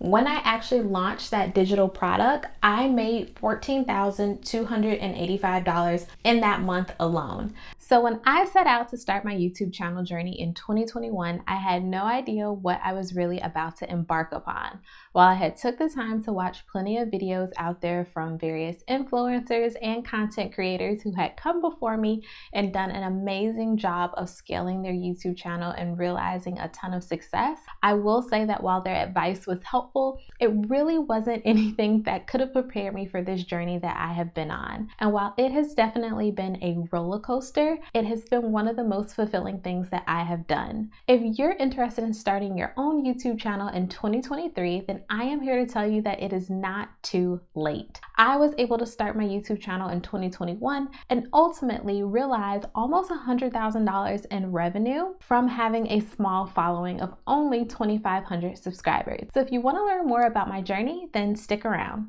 When I actually launched that digital product, I made $14,285 in that month alone. So when I set out to start my YouTube channel journey in 2021, I had no idea what I was really about to embark upon. While I had took the time to watch plenty of videos out there from various influencers and content creators who had come before me and done an amazing job of scaling their YouTube channel and realizing a ton of success, I will say that while their advice was helpful, it really wasn't anything that could have prepared me for this journey that I have been on. And while it has definitely been a roller coaster, it has been one of the most fulfilling things that I have done. If you're interested in starting your own YouTube channel in 2023, then I am here to tell you that it is not too late. I was able to start my YouTube channel in 2021 and ultimately realize almost $100,000 in revenue from having a small following of only 2,500 subscribers. So if you want to learn more about my journey, then stick around.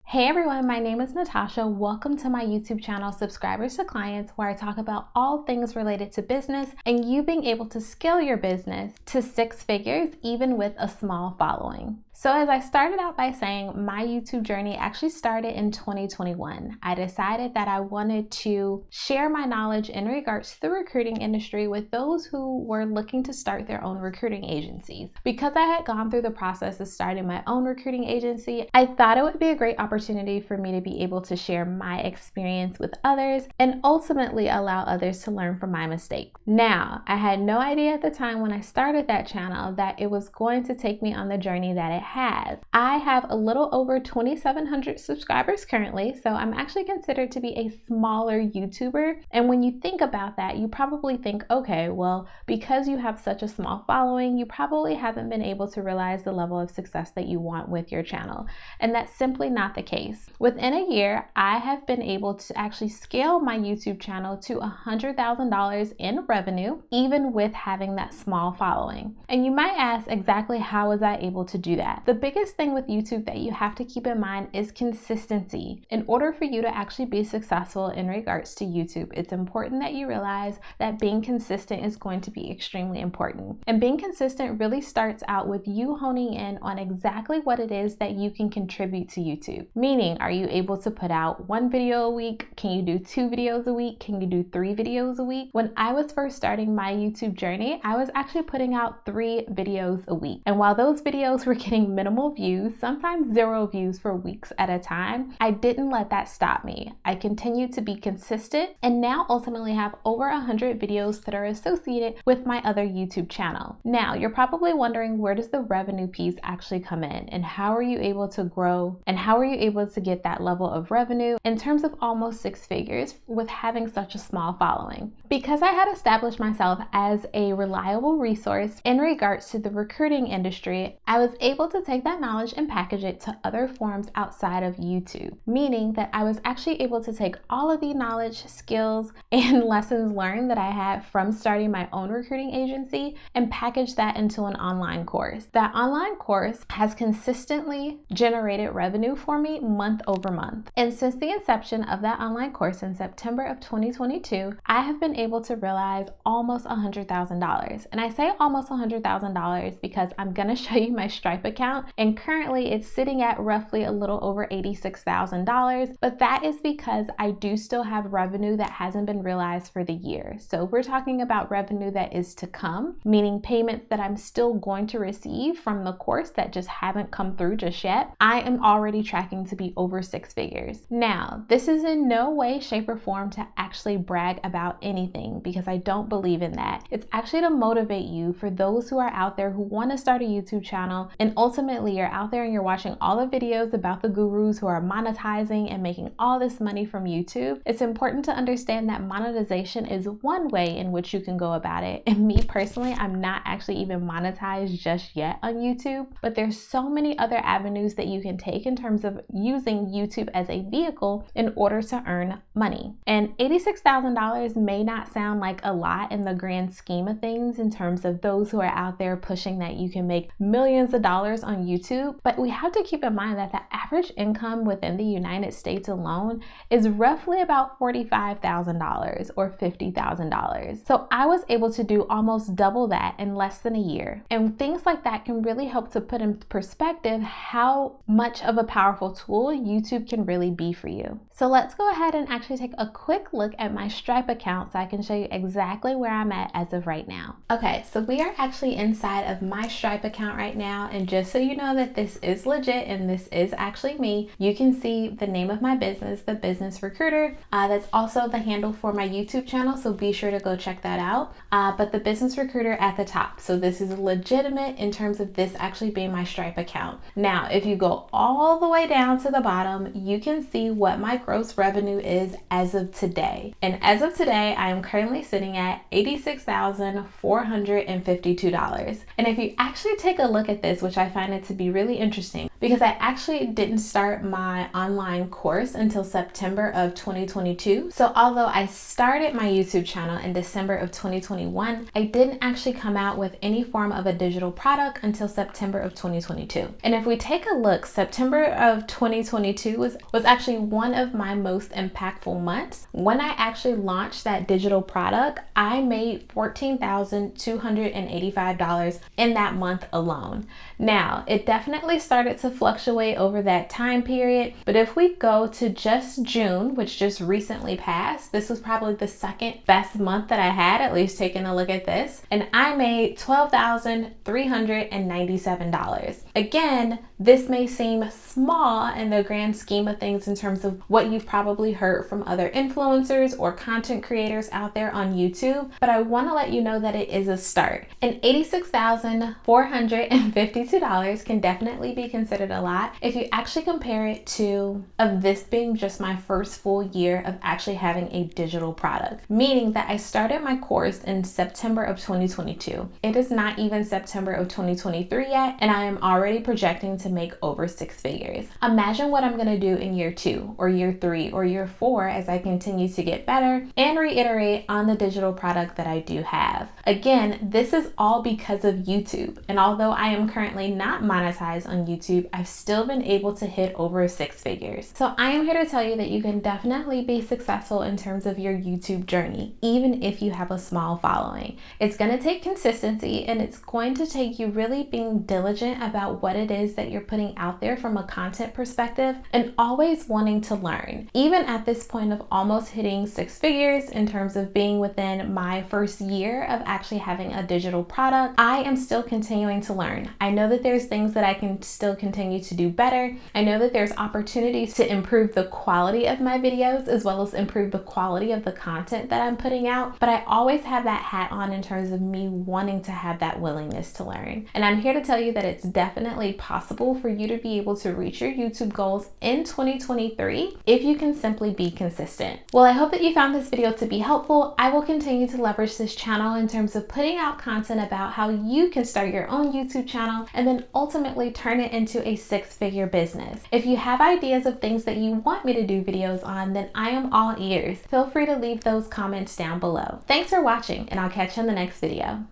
Hey everyone, my name is Natasha. Welcome to my YouTube channel, Subscribers to Clients, where I talk about all things related to business and you being able to scale your business to 6 figures, even with a small following. So as I started out by saying, my YouTube journey actually started in 2021. I decided that I wanted to share my knowledge in regards to the recruiting industry with those who were looking to start their own recruiting agencies. Because I had gone through the process of starting my own recruiting agency, I thought it would be a great opportunity for me to be able to share my experience with others and ultimately allow others to learn from my mistakes. Now, I had no idea at the time when I started that channel that it was going to take me on the journey that it has. I have a little over 2,700 subscribers currently, so I'm actually considered to be a smaller YouTuber. And when you think about that, you probably think, okay, well, because you have such a small following, you probably haven't been able to realize the level of success that you want with your channel. And that's simply not the case. Within a year, I have been able to actually scale my YouTube channel to $100,000 in revenue, even with having that small following. And you might ask, exactly how was I able to do that? The biggest thing with YouTube that you have to keep in mind is consistency. In order for you to actually be successful in regards to YouTube, it's important that you realize that being consistent is going to be extremely important. And being consistent really starts out with you honing in on exactly what it is that you can contribute to YouTube. Meaning, are you able to put out 1 video a week? Can you do 2 videos a week? Can you do 3 videos a week? When I was first starting my YouTube journey, I was actually putting out 3 videos a week. And while those videos were getting minimal views, sometimes 0 views for weeks at a time, I didn't let that stop me. I continued to be consistent and now ultimately have over 100 videos that are associated with my other YouTube channel. Now, you're probably wondering, where does the revenue piece actually come in and how are you able to grow and how are you able to get that level of revenue in terms of almost 6 figures with having such a small following? Because I had established myself as a reliable resource in regards to the recruiting industry, I was able to take that knowledge and package it to other forms outside of YouTube, meaning that I was actually able to take all of the knowledge, skills, and lessons learned that I had from starting my own recruiting agency and package that into an online course. That online course has consistently generated revenue for me month over month. And since the inception of that online course in September of 2022, I have been able to realize almost $100,000. And I say almost $100,000 because I'm going to show you my Stripe account, and currently it's sitting at roughly a little over $86,000, but that is because I do still have revenue that hasn't been realized for the year. So we're talking about revenue that is to come, meaning payments that I'm still going to receive from the course that just haven't come through just yet. I am already tracking to be over 6 figures. Now, this is in no way, shape, or form to actually brag about anything because I don't believe in that. It's actually to motivate you for those who are out there who want to start a YouTube channel and ultimately you're out there and you're watching all the videos about the gurus who are monetizing and making all this money from YouTube. It's important to understand that monetization is one way in which you can go about it. And me personally, I'm not actually even monetized just yet on YouTube, but there's so many other avenues that you can take in terms of using YouTube as a vehicle in order to earn money. And $86,000 may not sound like a lot in the grand scheme of things in terms of those who are out there pushing that you can make millions of dollars on YouTube, but we have to keep in mind that the average income within the United States alone is roughly about $45,000 or $50,000. So I was able to do almost double that in less than a year. And things like that can really help to put in perspective how much of a powerful tool YouTube can really be for you. So let's go ahead and actually take a quick look at my Stripe account so I can show you exactly where I'm at as of right now. Okay, so we are actually inside of my Stripe account right now, and just so you know that this is legit and this is actually me, you can see the name of my business, The Business Recruiter. That's also the handle for my YouTube channel, so be sure to go check that out. But The Business Recruiter at the top. So this is legitimate in terms of this actually being my Stripe account. Now, if you go all the way down to the bottom, you can see what my gross revenue is as of today. And as of today, I am currently sitting at $86,452. And if you actually take a look at this, which I find it to be really interesting, because I actually didn't start my online course until September of 2022. So although I started my YouTube channel in December of 2021, I didn't actually come out with any form of a digital product until September of 2022. And if we take a look, September of 2022 was actually one of my most impactful months. When I actually launched that digital product, I made $14,285 in that month alone. Now, it definitely started to fluctuate over that time period, but if we go to just June, which just recently passed, this was probably the second best month that I had, at least taking a look at this, and I made $12,397. Again, this may seem small in the grand scheme of things in terms of what you've probably heard from other influencers or content creators out there on YouTube, but I want to let you know that it is a start. And $86,452 can definitely be considered a lot if you actually compare it to this being just my first full year of actually having a digital product, meaning that I started my course in September of 2022. It is not even September of 2023 yet, and I am already projecting to make over 6 figures. Imagine what I'm going to do in year 2 or year 3 or year 4 as I continue to get better and reiterate on the digital product that I do have. Again, this is all because of YouTube, and although I am currently not monetized on YouTube, I've still been able to hit over 6 figures. So I am here to tell you that you can definitely be successful in terms of your YouTube journey, even if you have a small following. It's going to take consistency, and it's going to take you really being diligent about what it is that you're putting out there from a content perspective and always wanting to learn. Even at this point of almost hitting 6 figures in terms of being within my first year of actually having a digital product, I am still continuing to learn. I know that there's things that I can still continue to do better. I know that there's opportunities to improve the quality of my videos as well as improve the quality of the content that I'm putting out, but I always have that hat on in terms of me wanting to have that willingness to learn. And I'm here to tell you that it's definitely possible for you to be able to reach your YouTube goals in 2023 if you can simply be consistent. Well, I hope that you found this video to be helpful. I will continue to leverage this channel in terms of putting out content about how you can start your own YouTube channel and then ultimately turn it into a 6-figure business. If you have ideas of things that you want me to do videos on, then I am all ears. Feel free to leave those comments down below. Thanks for watching, and I'll catch you in the next video.